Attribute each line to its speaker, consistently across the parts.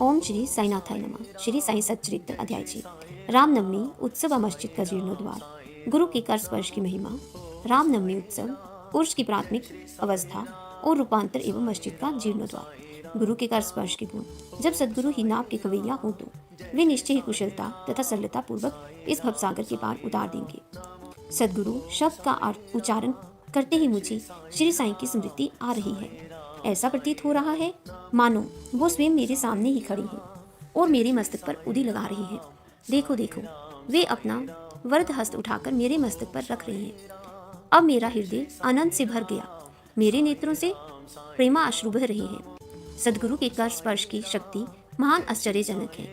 Speaker 1: ओम श्री साईनाथाय नमः। श्री साई सच्चरित्र अध्याय 6। रामनवमी उत्सव व मस्जिद का जीर्णोद्वार। गुरु के कर स्पर्श की महिमा। रामनवमी उत्सव, पुरुष की प्राथमिक अवस्था और रूपांतर एवं मस्जिद का जीर्णोद्वार। गुरु के कर स्पर्श के गुण। जब सदगुरु ही नाव के खवैया हो तो वे निश्चय ही कुशलता तथा सरलता पूर्वक इस भवसागर के पार उतार देंगे। सदगुरु शब्द का अर्थ उच्चारण करते ही मुझे श्री साईं की स्मृति आ रही है। ऐसा प्रतीत हो रहा है मानो वो स्वयं मेरे सामने ही खड़ी हैं और मेरे मस्तक पर उंगली लगा रही हैं। देखो देखो, वे अपना वरद हस्त उठाकर मेरे मस्तक पर रख रही हैं। अब मेरा हृदय आनंद से भर गया, मेरे नेत्रों से प्रेमा अश्रु बह रहे हैं। सदगुरु के कर स्पर्श की शक्ति महान आश्चर्यजनक है।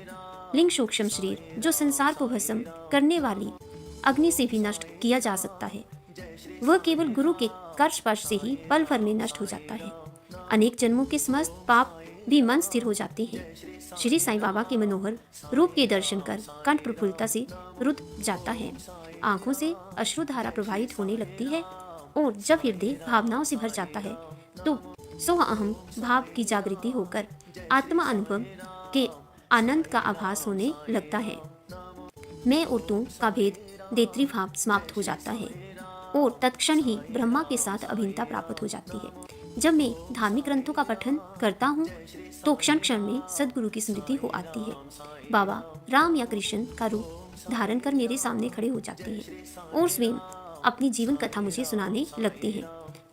Speaker 1: लिंग सूक्ष्म शरीर जो संसार को भस्म करने वाली अग्नि से भी नष्ट किया जा सकता है, वह केवल गुरु के कर स्पर्श से ही पल भर में नष्ट हो जाता है। अनेक जन्मों के समस्त पाप भी मन स्थिर हो जाते हैं। श्री साईं बाबा के मनोहर रूप के दर्शन कर कंठ प्रफुल्लता से रुद्ध जाता है, आंखों से अश्रुधारा प्रवाहित होने लगती है और जब हृदय भावनाओं से भर जाता है तो सोह अहम भाव की जागृति होकर आत्मा अनुभव के आनंद का आभास होने लगता है। मैं और तू का भेद देत्री भाव समाप्त हो जाता है और तत्क्षण ही ब्रह्मा के साथ अभिन्नता प्राप्त हो जाती है। जब मैं धार्मिक ग्रंथों का पठन करता हूँ तो क्षण क्षण में सदगुरु की स्मृति हो आती है। बाबा राम या कृष्ण का रूप धारण कर मेरे सामने खड़े हो जाते हैं और स्वयं अपनी जीवन कथा मुझे सुनाने लगते हैं।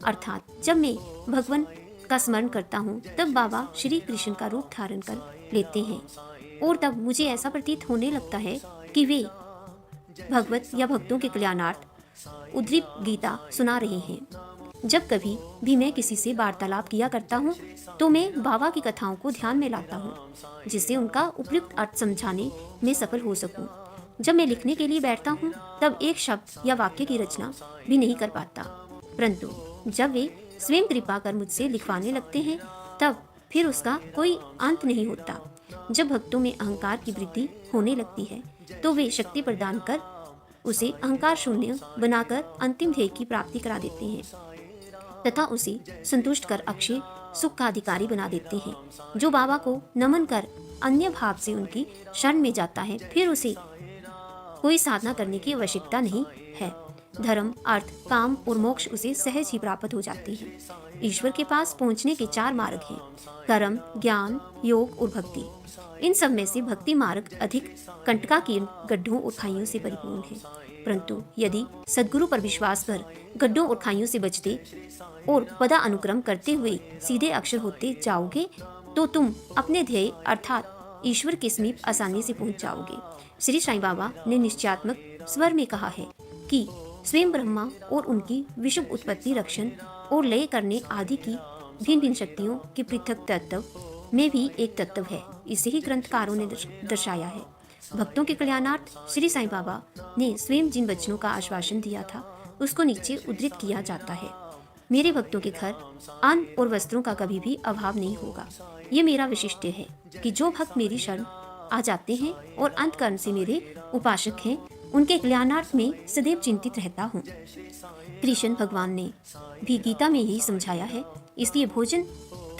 Speaker 1: अर्थात जब मैं भगवान का स्मरण करता हूँ तब बाबा श्री कृष्ण का रूप धारण कर लेते हैं और तब मुझे ऐसा प्रतीत होने लगता है कि वे भगवत या भक्तों के कल्याणार्थ उद्धृत गीता सुना रहे हैं। जब कभी भी मैं किसी से वार्तालाप किया करता हूँ तो मैं बाबा की कथाओं को ध्यान में लाता हूँ जिससे उनका उपयुक्त अर्थ समझाने में सफल हो सकूं। जब मैं लिखने के लिए बैठता हूँ तब एक शब्द या वाक्य की रचना भी नहीं कर पाता, परंतु जब वे स्वयं कृपा कर मुझसे लिखवाने लगते हैं तब फिर उसका कोई अंत नहीं होता। जब भक्तों में अहंकार की वृद्धि होने लगती है तो वे शक्ति प्रदान कर उसे अहंकार शून्य बनाकर अंतिम ध्येय की प्राप्ति करा देते हैं तथा उसे संतुष्ट कर अक्षय सुख का अधिकारी बना देते हैं। जो बाबा को नमन कर अन्य भाव से उनकी शरण में जाता है फिर उसे कोई साधना करने की आवश्यकता नहीं है। धर्म, अर्थ, काम और मोक्ष उसे सहज ही प्राप्त हो जाते हैं। ईश्वर के पास पहुंचने के 4 मार्ग हैं: कर्म, ज्ञान, योग और भक्ति। इन सब में से भक्ति मार्ग अधिक कंटकाकीर्ण गड्ढों और खाइयों से परिपूर्ण है, परंतु यदि सदगुरु पर विश्वास कर गड्ढों और खाइयों से बचते और पदा अनुक्रम करते हुए सीधे अक्षर होते जाओगे तो तुम अपने ध्येय अर्थात ईश्वर के समीप आसानी से पहुंच जाओगे। श्री साईं बाबा ने निश्चयात्मक स्वर में कहा है कि स्वयं ब्रह्मा और उनकी विशुभ उत्पत्ति, रक्षण और लय करने आदि की भिन्न भिन्न शक्तियों के पृथक तत्व में भी एक तत्व है। इसे ही ग्रंथकारों ने दर्शाया है। भक्तों के कल्याणार्थ श्री साईं बाबा ने स्वयं जिन वचनों का आश्वासन दिया था उसको नीचे उद्धृत किया जाता है। मेरे भक्तों के घर अन्न और वस्त्रों का कभी भी अभाव नहीं होगा। ये मेरा विशिष्ट है कि जो भक्त मेरी शरण आ जाते हैं और अंतकरण से मेरे उपासक हैं, उनके कल्याणार्थ में सदैव चिंतित रहता हूँ। कृष्ण भगवान ने भी गीता में यही समझाया है, इसलिए भोजन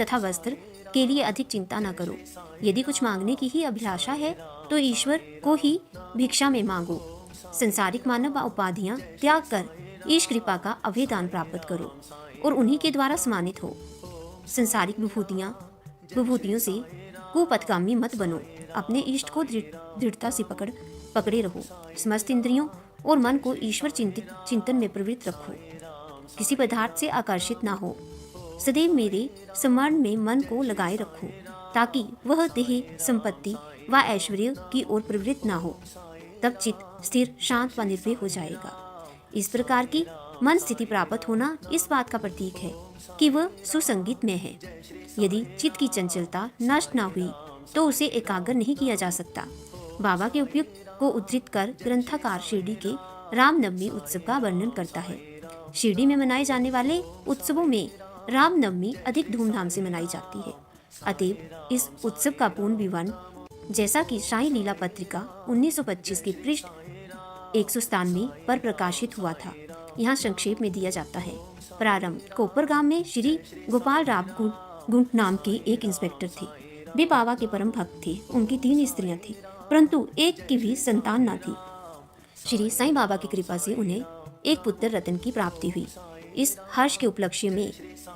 Speaker 1: तथा वस्त्र के लिए अधिक चिंता न करो। यदि कुछ मांगने की ही अभिलाषा है तो ईश्वर को ही भिक्षा में मांगो। संसारिक मानव व उपाधियां त्याग कर ईश कृपा का अभेदान प्राप्त करो और उन्हीं के द्वारा सम्मानित हो। संसारिक विभूतियों से कुपथगामी मत बनो। अपने इष्ट को दृढ़ता से पकड़े रहो। समस्त इंद्रियों और मन को ईश्वर चिंतन में प्रवृत्त रखो। किसी पदार्थ से आकर्षित ना हो। सदैव मेरे स्मरण में मन को लगाए रखो ताकि वह देह, संपत्ति व ऐश्वर्य की ओर प्रवृत्त ना हो। तब चित्त स्थिर, शांत व निर्भय हो जाएगा। इस प्रकार की मन स्थिति प्राप्त होना इस बात का प्रतीक है कि वह सुसंगीत में है। यदि चित्त की चंचलता नष्ट न हुई तो उसे एकाग्र नहीं किया जा सकता। बाबा के उपयुक्त को उद्धृत कर ग्रंथकार शिरडी के रामनवमी उत्सव का वर्णन करता है। शिरडी में मनाए जाने वाले उत्सवों में रामनवमी अधिक धूमधाम से मनाई जाती है। अतएव इस उत्सव का पूर्ण विवरण जैसा कि साई लीला पत्रिका 1925 के पृष्ठ 197 पर प्रकाशित हुआ था, यहाँ संक्षेप में दिया जाता है। प्रारंभ कोपरगांव में श्री गोपाल राव गुंट नाम के एक इंस्पेक्टर थे। वे बाबा के परम भक्त थे। उनकी 3 स्त्रियां थी, परंतु एक की भी संतान न थी। श्री साईं बाबा की कृपा से उन्हें एक पुत्र रतन की प्राप्ति हुई। इस हर्ष के उपलक्ष्य में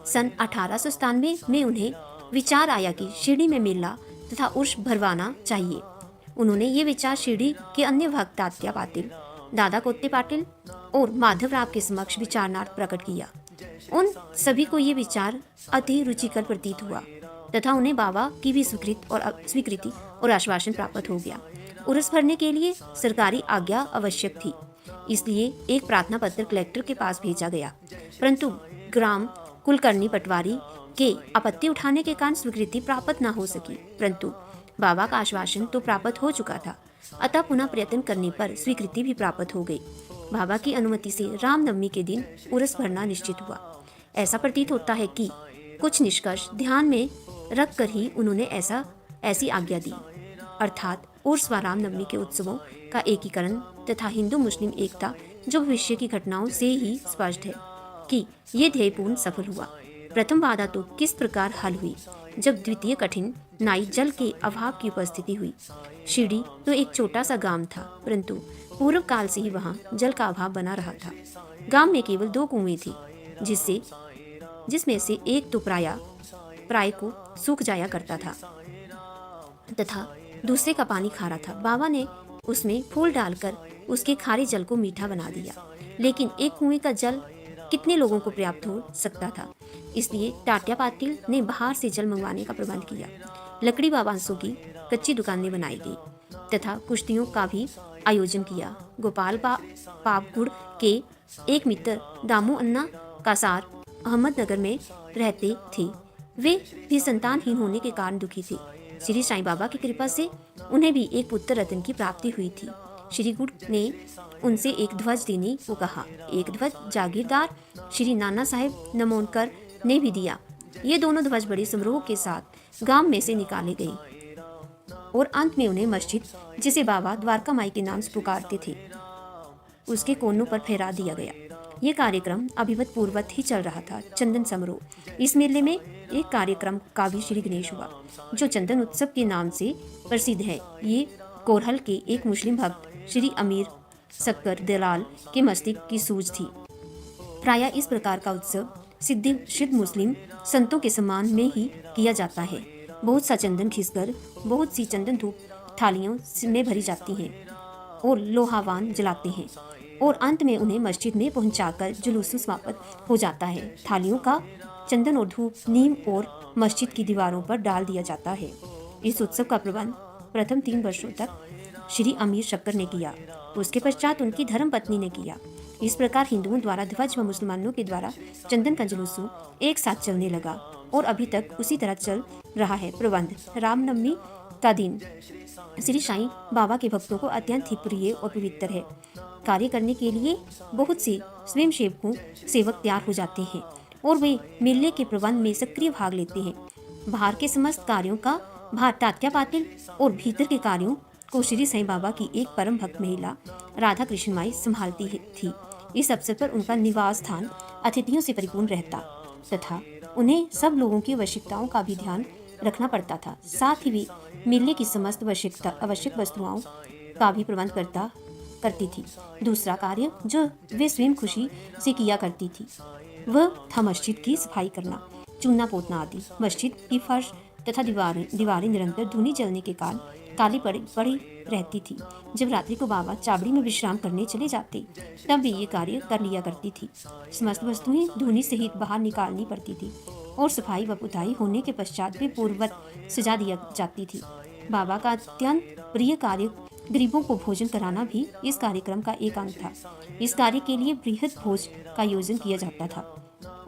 Speaker 1: सन 1897 में उन्हें विचार आया कि शिरडी में मेला तथा उर्स भरवाना चाहिए। उन्होंने ये विचार शिरडी के अन्य भक्त तात्या पाटिल, दादा कोत्ते पाटिल और माधवराव के समक्ष विचारणार्थ प्रकट किया। उन सभी को ये विचार अति रुचिकर प्रतीत हुआ तथा उन्हें बाबा की भी स्वीकृति और आश्वासन प्राप्त हो गया। उर्स भरने के लिए सरकारी आज्ञा आवश्यक थी, इसलिए एक प्रार्थना पत्र कलेक्टर के पास भेजा गया, परंतु ग्राम कुलकर्णी पटवारी के आपत्ति उठाने के कारण स्वीकृति प्राप्त न हो सकी। परंतु बाबा का आश्वासन तो प्राप्त हो चुका था, अतः पुनः प्रयत्न करने पर स्वीकृति भी प्राप्त हो गई। बाबा की अनुमति से रामनवमी के दिन उर्स भरना निश्चित हुआ। ऐसा प्रतीत होता है कि कुछ निष्कर्ष ध्यान में रख कर ही उन्होंने ऐसी आज्ञा दी, अर्थात उर्स व रामनवमी के उत्सवों का एकीकरण तथा हिंदू मुस्लिम एकता, जो भविष्य की घटनाओं से ही स्पष्ट है कि ये ध्येयपूर्ण सफल हुआ। प्रथम बाधा तो किस प्रकार हल हुई जब द्वितीय कठिन नाई जल के अभाव की उपस्थिति हुई। शिरडी तो एक छोटा सा गांव था, परंतु पूर्व काल से ही वहां जल का अभाव बना रहा था। गांव में केवल 2 कुएं थे, जिसमें से एक तो प्राय को सूख जाया करता था तथा दूसरे का पानी खारा था। बाबा ने उसमें फूल डालकर उसके खारे जल को मीठा बना दिया, लेकिन एक कुएं का जल कितने लोगों को पर्याप्त हो सकता था। इसलिए तात्या पाटिल ने बाहर से जल मंगवाने का प्रबंध किया। लकड़ी व बांसों की कच्ची दुकानें बनाई गई तथा कुश्तियों का भी आयोजन किया। गोपाल पापगुड़ के एक मित्र दामू अन्ना कासार अहमदनगर में रहते थे। वे भी संतानहीन होने के कारण दुखी थे। श्री साईं बाबा की कृपा से उन्हें भी एक पुत्र रतन की प्राप्ति हुई थी। श्री गुड़ ने उनसे एक ध्वज देने को कहा। एक ध्वज जागीरदार श्री नाना साहेब नमोनकर ने भी दिया। ये दोनों ध्वज बड़े समारोह के साथ गांव में से निकाले गए और अंत में उन्हें मस्जिद, जिसे बाबा द्वारका माई के नाम से पुकारते थे, उसके कोनों पर फहरा दिया गया। ये कार्यक्रम अभिवत पूर्वत ही चल रहा था। चंदन समारोह। इस मेले में एक कार्यक्रम का भी श्री गणेश हुआ, जो चंदन उत्सव के नाम से प्रसिद्ध है। ये कोरहल के एक मुस्लिम भक्त श्री अमीर सक्कर दलाल के मस्तिष्क की सूझ थी। प्रायः इस प्रकार का उत्सव सिद्ध मुस्लिम संतों के सम्मान में ही किया जाता है। बहुत सा चंदन खींचकर बहुत सी चंदन धूप थालियों में भरी जाती हैं और लोहावान जलाते हैं और अंत में उन्हें मस्जिद में पहुंचाकर जुलूस समाप्त हो जाता है। थालियों का चंदन और धूप नीम और मस्जिद की दीवारों पर डाल दिया जाता है। इस उत्सव का प्रबंध प्रथम 3 वर्षों तक श्री अमीर शक्कर ने किया, उसके पश्चात उनकी धर्मपत्नी ने किया। इस प्रकार हिंदुओं द्वारा ध्वज व मुसलमानों के द्वारा चंदन का जुलूस एक साथ चलने लगा और अभी तक उसी तरह चल रहा है। प्रबंध। रामनवमी का दिन श्री साईं बाबा के भक्तों को अत्यंत ही प्रिय और पवित्र है। कार्य करने के लिए बहुत से स्वयं सेवक तैयार हो जाते हैं और वे मेले के प्रबंध में सक्रिय भाग लेते हैं। बाहर के समस्त कार्यों का भार तात्या पाटिल और भीतर के कार्यों को श्री साईं बाबा की एक परम भक्त महिला राधा कृष्ण माई संभालती थी। इस अवसर पर उनका निवास स्थान अतिथियों से परिपूर्ण रहता तथा उन्हें सब लोगों की आवश्यकताओं का भी ध्यान रखना पड़ता था। साथ ही वे मेले की समस्त आवश्यक वस्तुओं का भी प्रबंध करती थी। दूसरा कार्य जो वे स्वयं खुशी से किया करती थी वह था मस्जिद की सफाई करना, चूना पोतना आदि। मस्जिद की फर्श तथा दीवारें निरंतर धूनी जलने के कारण काली पड़ी रहती थी। जब रात्रि को बाबा चाबड़ी में विश्राम करने चले जाते तब वे ये कार्य कर लिया करती थी। समस्त वस्तुएं धूनी सहित बाहर निकालनी पड़ती थी और सफाई व पुताई होने के पश्चात वे पूर्ववत सजा दिया जाती थी। बाबा का अत्यंत प्रिय कार्य गरीबों को भोजन कराना भी इस कार्यक्रम का एक अंग था। इस कार्य के लिए बृहद भोज का आयोजन किया जाता था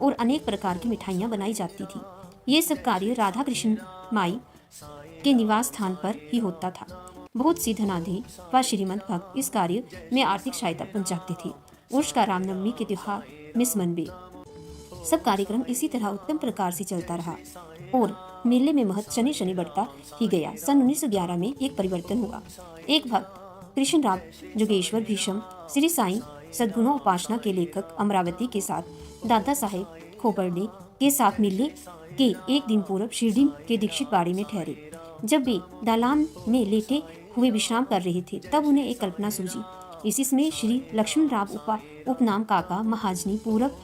Speaker 1: और अनेक प्रकार की मिठाइयाँ बनाई जाती थी। ये सब कार्य राधा कृष्ण माई के निवास स्थान पर ही होता था। बहुत सी धनाढ्य व श्रीमंत भक्त इस कार्य में आर्थिक सहायता पहुंचाते थे। उर्स का रामनवमी के त्योहार में समन्वय सब कार्यक्रम इसी तरह उत्तम प्रकार से चलता रहा और मेले में महत्व शनि बढ़ता ही गया। सन 1911 में एक परिवर्तन हुआ। एक भक्त कृष्णराव जोगेश्वर भीष्म श्री साईं सद्गुणों उपासना के लेखक अमरावती के साथ दादा साहेब खोपड़े के साथ मेले के एक दिन पूर्व शिरडी के दीक्षित बाड़ी में ठहरे। जब वे दालान में लेटे हुए विश्राम कर रहे थे तब उन्हें एक कल्पना सूझी। इसी समय श्री लक्ष्मणराव उपनाम काका महाजनी पूरक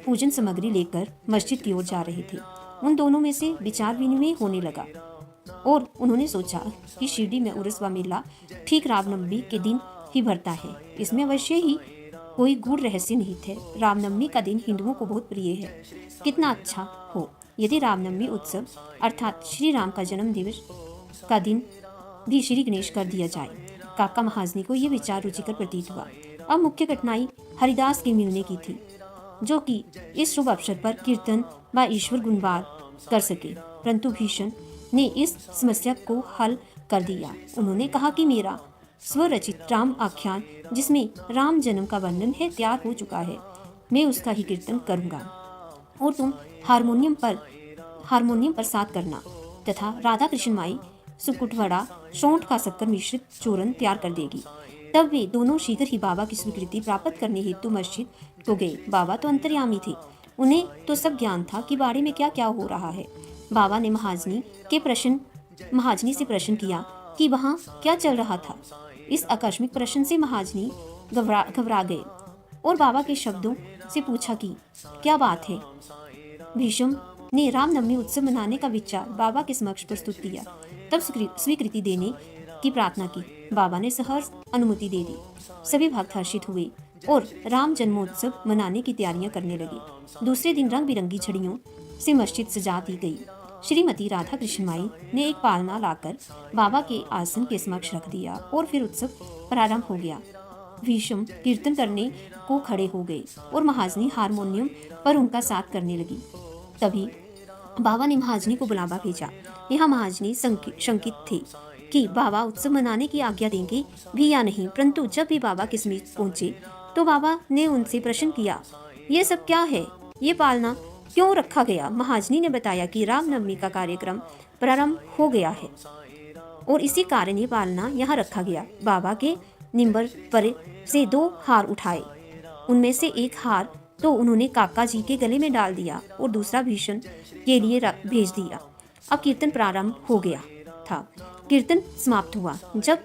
Speaker 1: पूजन सामग्री लेकर मस्जिद की ओर जा रहे थे। उन दोनों में से विचार विनिमय होने लगा और उन्होंने सोचा कि शिरडी में उर्स व मेला ठीक रामनवमी के दिन ही भरता है। इसमें अवश्य ही कोई गूढ़ रहस्य निहित है। रामनवमी का दिन हिंदुओं को बहुत प्रिय है। कितना अच्छा हो यदि रामनवमी उत्सव अर्थात श्री राम का जन्म दिवस का दिन भी श्री गणेश कर दिया जाए। काका महाजनी को यह विचार रुचिकर प्रतीत हुआ। अब मुख्य कठिनाई हरिदास के मिलने की थी, जो कि इस शुभ अवसर पर कीर्तन व ईश्वर गुणगान कर सके। परंतु भीषण ने इस समस्या को हल कर दिया। उन्होंने कहा कि मेरा स्वरचित राम आख्यान जिसमें राम जन्म का वर्णन है तैयार हो चुका है। मैं उसका ही कीर्तन करूंगा और तुम हारमोनियम पर साथ करना तथा राधा कृष्ण माई सुकुटवड़ा सौंठ का शक्कर मिश्रित चूरन तैयार कर देगी। तब वे दोनों शीघ्र ही बाबा की स्वीकृति प्राप्त करने हेतु मस्जिद को गए। बाबा तो अंतर्यामी थे, उन्हें तो सब ज्ञान था कि बाड़े में क्या क्या हो रहा है। बाबा ने महाजनी से प्रश्न किया कि वहाँ क्या चल रहा था। इस आकस्मिक प्रश्न से महाजनी घबरा गए और बाबा के शब्दों से पूछा कि क्या बात है। भीष्म ने रामनवमी उत्सव मनाने का विचार बाबा के समक्ष प्रस्तुत किया। तब स्वीकृति देने की प्रार्थना की। बाबा ने सहर्ष अनुमति दे दी। सभी भक्त हर्षित हुए और राम जन्मोत्सव मनाने की तैयारियां करने लगे। दूसरे दिन रंग बिरंगी छड़ियों से मस्जिद सजा दी गई। श्रीमती राधा कृष्ण माई ने एक पालना लाकर बाबा के आसन के समक्ष रख दिया और फिर उत्सव प्रारंभ हो गया। भीष्म कीर्तन करने को खड़े हो गए और महाजनी हारमोनियम पर उनका साथ करने लगी। तभी बाबा ने महाजनी को बुलावा भेजा। यहाँ महाजनी शंकित थे कि बाबा उत्सव मनाने की आज्ञा देंगे भी या नहीं, परंतु जब भी बाबा के समीप पहुंचे तो बाबा ने उनसे प्रश्न किया, ये सब क्या है, ये पालना क्यों रखा गया। महाजनी ने बताया कि रामनवमी का कार्यक्रम प्रारंभ हो गया है और इसी कारण ये पालना यहाँ रखा गया। बाबा के निंबर पर से 2 हार उठाए, उनमें से एक हार तो उन्होंने काका जी के गले में डाल दिया और दूसरा भीषण के लिए भेज दिया। अब कीर्तन प्रारंभ हो गया था। कीर्तन समाप्त हुआ जब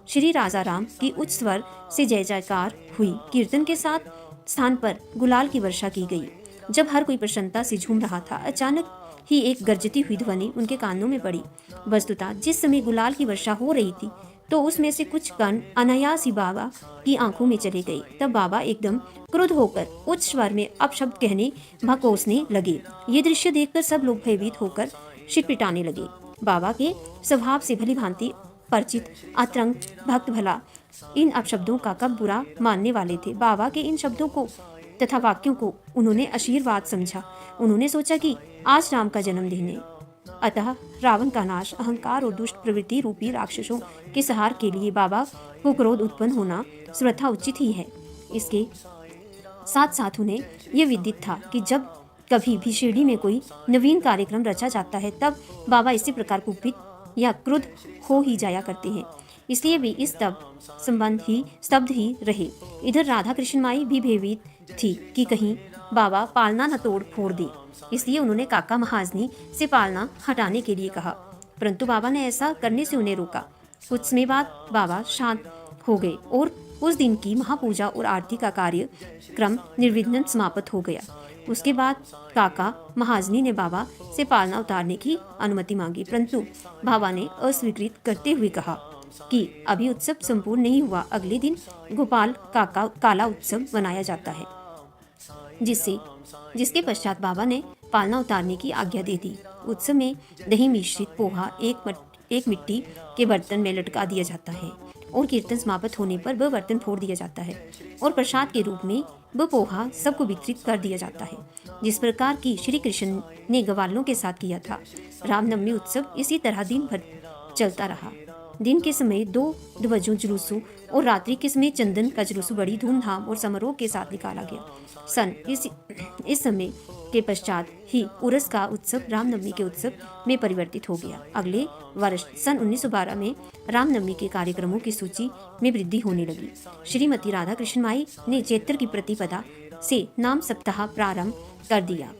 Speaker 1: श्री राजा राम की उच्च स्वर से जय जयकार हुई। कीर्तन के साथ स्थान पर गुलाल की वर्षा की गई। जब हर कोई प्रसन्नता से झूम रहा था, अचानक ही एक गरजती हुई ध्वनि उनके कानों में पड़ी। वस्तुतः जिस समय गुलाल की वर्षा हो रही थी तो उसमें से कुछ कण अनायास ही बाबा की आंखों में चले गए। तब बाबा एकदम क्रुद्ध होकर उच्च स्वर में अपशब्द कहने भकोसने लगे। ये दृश्य देखकर सब लोग भयभीत होकर सिटपिटाने लगे। बाबा के स्वभाव से भली भांति परिचित अतरंग भक्त भला इन अपशब्दों का कब बुरा मानने वाले थे। बाबा के इन शब्दों को तथा वाक्यों को उन्होंने आशीर्वाद समझा। उन्होंने सोचा कि आज राम का जन्मदिन है, अतः रावण का नाश, अहंकार और दुष्ट प्रवृत्ति रूपी राक्षसों के संहार के लिए बाबा को क्रोध उत्पन्न होना सर्वथा उचित ही है। इसके साथ साथ उन्हें यह विदित था कि जब कभी भी शिरडी में कोई नवीन कार्यक्रम रचा जाता है तब बाबा इसी प्रकार कुपित या क्रुद्ध हो ही जाया करते हैं। इसलिए वे इस स्तब्ध ही रहे। इधर राधा कृष्ण माई भी भयभीत थी कि कहीं बाबा पालना न तोड़ फोड़ दे। इसलिए उन्होंने काका महाजनी से पालना हटाने के लिए कहा, परंतु बाबा ने ऐसा करने से उन्हें रोका। कुछ समय बाद बाबा शांत हो गए और उस दिन की महापूजा और आरती का कार्यक्रम निर्विघ्न समाप्त हो गया। उसके बाद काका महाजनी ने बाबा से पालना उतारने की अनुमति मांगी, परंतु बाबा ने अस्वीकृत करते हुए कहा कि अभी उत्सव संपूर्ण नहीं हुआ। अगले दिन गोपाल काला उत्सव मनाया जाता है, जिसके पश्चात बाबा ने पालना उतारने की आज्ञा दे दी। उत्सव में दही मिश्रित पोहा एक मिट्टी के बर्तन में लटका दिया जाता है और कीर्तन समाप्त होने पर वह बर्तन फोड़ दिया जाता है और प्रसाद के रूप में वह पोहा सबको वितरित कर दिया जाता है, जिस प्रकार की श्री कृष्ण ने ग्वालों के साथ किया था। रामनवमी उत्सव इसी तरह दिन भर चलता रहा। दिन के समय 2 ध्वजों जुलूसों और रात्रि के समय चंदन का जुलूस बड़ी धूमधाम और समारोह के साथ निकाला गया। इस समय के पश्चात ही उर्स का उत्सव रामनवमी के उत्सव में परिवर्तित हो गया। अगले वर्ष सन 1912 में रामनवमी के कार्यक्रमों की सूची में वृद्धि होने लगी। श्रीमती राधा कृष्ण माई ने चैत्र की प्रतिपदा से नाम सप्ताह प्रारंभ कर दिया।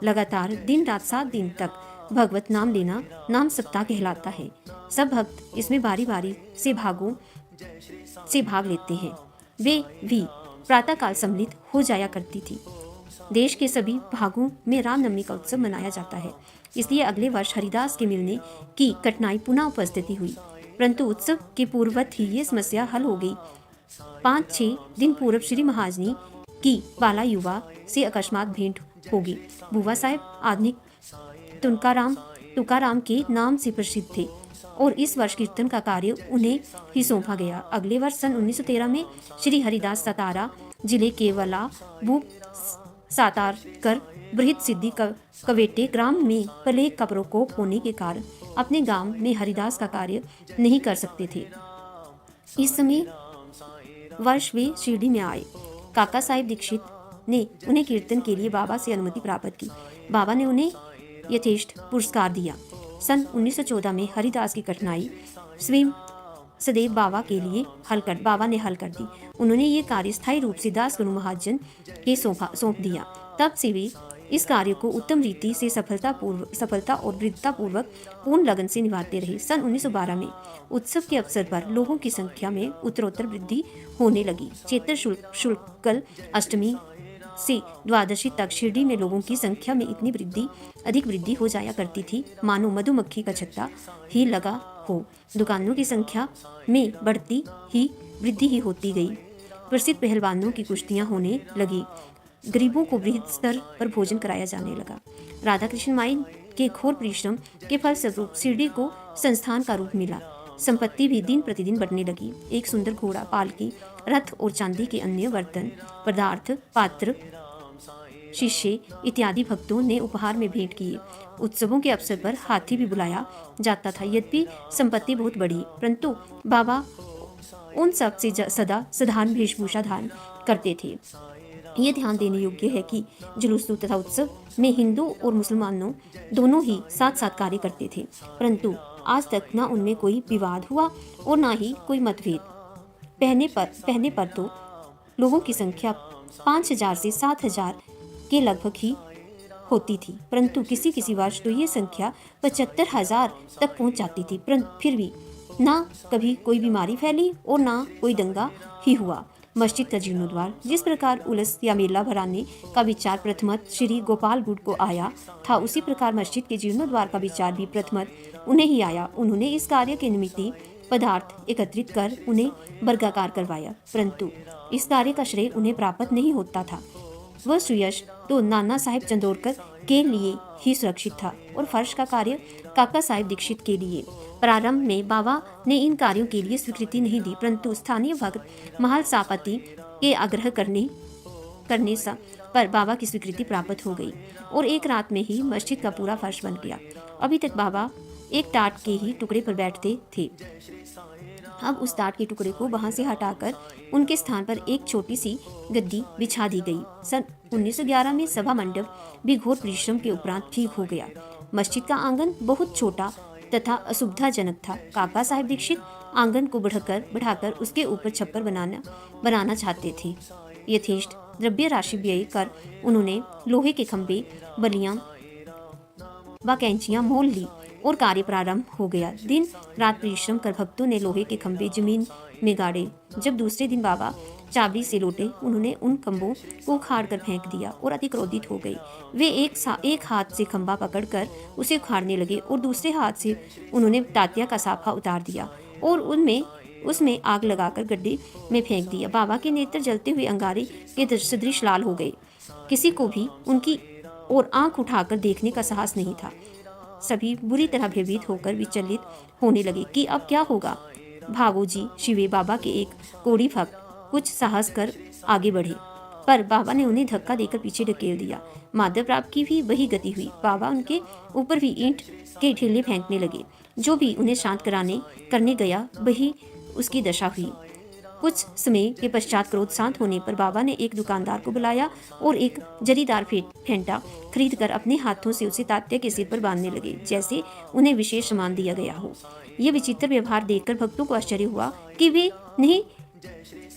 Speaker 1: लगातार दिन रात 7 दिन तक भगवत नाम लेना नाम सप्ताह कहलाता है। सब भक्त इसमें बारी बारी से भाग लेते हैं। वे भी प्रातःकाल सम्मिलित हो जाया करती थी। देश के सभी भागों में रामनवमी का उत्सव मनाया जाता है, इसलिए अगले वर्ष हरिदास के मिलने की कठिनाई पुनः उपस्थिति हुई, परंतु उत्सव के पूर्ववत ही ये समस्या हल हो गई। 5-6 दिन पूर्व श्री महाजनी की बाला युवा से अकस्मात भेंट होगी। बुआ साहब आधुनिक तुकाराम के नाम से प्रसिद्ध थे और इस वर्ष कीर्तन का कार्य उन्हें ही सौंपा गया। अगले वर्ष सन 1913 में श्री हरिदास सतारा जिले केवला भूप सातारकर बृहद सिद्धि कवेटे ग्राम में प्लेग का प्रकोप होने के कारण अपने गांव में हरिदास का कार्य नहीं कर सकते थे। इस समय वर्ष वे शिरडी में आए। काका साहिब दीक्षित ने उन्हें कीर्तन के लिए बाबा से अनुमति प्राप्त की। बाबा ने उन्हें यथेष्ट पुरस्कार दिया। सन 1914 में हरिदास की कठिनाई स्वयं सदैव बाबा ने हल कर दी। उन्होंने ये कार्य स्थायी रूप से दास गुरु महाजन के सौंप दिया। तब से वे इस कार्य को उत्तम रीति से सफलता और दृढ़ता पूर्वक पूर्ण लगन से निभाते रहे। सन 1912 में उत्सव के अवसर पर लोगों की संख्या में उत्तरोत्तर वृद्धि होने लगी। चैत्र शुक्ल अष्टमी से द्वादशी तक शिरडी में लोगों की संख्या में इतनी अधिक वृद्धि हो जाया करती थी मानो मधुमक्खी का छत्ता ही लगा हो। दुकानों की संख्या में वृद्धि ही होती गई। प्रसिद्ध पहलवानों की कुश्तियां होने लगी। गरीबों को बृहद स्तर पर भोजन कराया जाने लगा। राधा कृष्ण माई के घोर परिश्रम के फलस्वरूप शिरडी को संस्थान का रूप मिला। संपत्ति भी दिन प्रतिदिन बढ़ने लगी। एक सुंदर घोड़ा, पालकी, रथ और चांदी के अन्य बर्तन, पदार्थ, पात्र, शिष्य इत्यादि भक्तों ने उपहार में भेंट किए। उत्सवों के अवसर पर हाथी भी बुलाया जाता था। यद्यपि संपत्ति बहुत बढ़ी, परंतु बाबा उन सब से सदा साधारण वेशभूषा धारण करते थे। ये ध्यान देने योग्य है कि जुलूस तथा उत्सव में हिंदू और मुसलमानों दोनों ही साथ साथ कार्य करते थे, परंतु आज तक न उनमें कोई विवाद हुआ और न ही कोई मतभेद। पहने पर तो लोगों की संख्या 5000 से 7000 के लगभग ही होती थी, परंतु किसी वर्ष तो ये संख्या 75,000 तक पहुंच जाती थी। फिर भी ना कभी कोई बीमारी फैली और ना कोई दंगा ही हुआ। मस्जिद का जीर्णोद्वार जिस प्रकार उलस या मेला भराने का विचार प्रथमत श्री गोपाल गुट को आया था, उसी प्रकार मस्जिद के जीर्णोद्वार का विचार भी प्रथमत उन्हें ही आया। उन्होंने इस कार्य के निमित्त पदार्थ एकत्रित कर उन्हें वर्गाकार करवाया, परंतु इस कार्य का श्रेय उन्हें प्राप्त नहीं होता था। वह सुयश तो नाना साहेब चंदोरकर के लिए ही सुरक्षित था और फर्श का कार्य काका साहेब दीक्षित के लिए। प्रारंभ में बाबा ने इन कार्यों के लिए स्वीकृति नहीं दी, परंतु स्थानीय भक्त महल सापति के आग्रह करने पर बाबा की स्वीकृति प्राप्त हो गई और एक रात में ही मस्जिद का पूरा फर्श बन गया। अभी तक बाबा एक टाट के ही टुकड़े पर बैठते थे। अब उस टाट के टुकड़े को वहां से हटाकर उनके स्थान पर एक छोटी सी गद्दी बिछा दी गई। सन 1911 में सभा मंडप भी घोर परिश्रम के उपरांत ठीक हो गया। मस्जिद का आंगन बहुत छोटा तथा असुविधाजनक था। काका साहेब दीक्षित आंगन को बढ़ाकर उसके ऊपर छप्पर बनाना चाहते थे। यथेष्ट द्रव्य राशि व्यय कर उन्होंने लोहे के खंभे, बलियां व कैंचियां मोल ली और कार्य प्रारंभ हो गया। दिन रात परिश्रम कर भक्तों ने लोहे के खंभे जमीन में गाड़े। जब दूसरे दिन बाबा चाबड़ी से लौटे, उन्होंने उन खंभों को उखाड़ कर फेंक दिया और अति क्रोधित हो गए। वे एक हाथ से खंभा पकड़कर उसे उखाड़ने लगे और दूसरे हाथ से उन्होंने तातिया का साफा उतार दिया और उसमें आग लगाकर गड्ढे में फेंक दिया। बाबा के नेत्र जलते हुए अंगारे के सदृश लाल हो गए। किसी को भी उनकी ओर आंख उठाकर देखने का साहस नहीं था। सभी बुरी तरह भयभीत होकर विचलित होने लगे कि अब क्या होगा। भागो जी शिवे बाबा के एक कोड़ी भक्त कुछ साहस कर आगे बढ़े, पर बाबा ने उन्हें धक्का देकर पीछे ढकेल दिया। माधव राव की भी वही गति हुई। बाबा उनके ऊपर भी ईंट के ढेले फेंकने लगे। जो भी उन्हें शांत करने गया वही उसकी दशा हुई। कुछ समय के पश्चात क्रोध शांत होने पर बाबा ने एक दुकानदार को बुलाया और एक जरीदार फेंटा खरीद कर अपने हाथों से उसे तात्या के सिर पर बांधने लगे, जैसे उन्हें विशेष सम्मान दिया गया हो। यह विचित्र व्यवहार देखकर भक्तों को आश्चर्य हुआ कि वे नहीं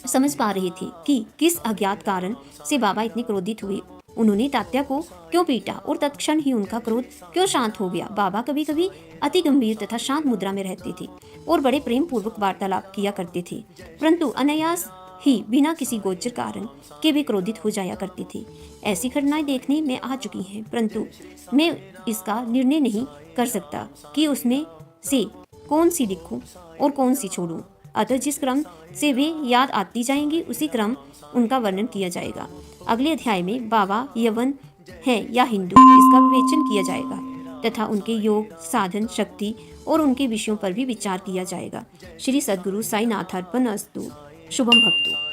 Speaker 1: समझ पा रहे थे कि किस अज्ञात कारण से बाबा इतने क्रोधित हुए उन्होंने तात्या को क्यों पीटा और तत्क्षण ही उनका क्रोध क्यों शांत हो गया। बाबा कभी कभी अति गंभीर तथा शांत मुद्रा में रहते थे और बड़े प्रेम पूर्वक वार्तालाप किया करते थे, परंतु अनायास ही बिना किसी गोचर कारण के भी क्रोधित हो जाया करते थे। ऐसी घटनाएं देखने में आ चुकी हैं, परंतु मैं इसका निर्णय नहीं कर सकता कि उसमें से कौन सी लिखूं और कौन सी छोड़ूं। अतः जिस क्रम से वे याद आती जाएंगी उसी क्रम उनका वर्णन किया जाएगा। अगले अध्याय में बाबा यवन है या हिंदू, इसका विवेचन किया जाएगा तथा उनके योग, साधन, शक्ति और उनके विषयों पर भी विचार किया जाएगा। श्री सद्गुरु साईनाथार्पण अस्तु। शुभम भक्तु।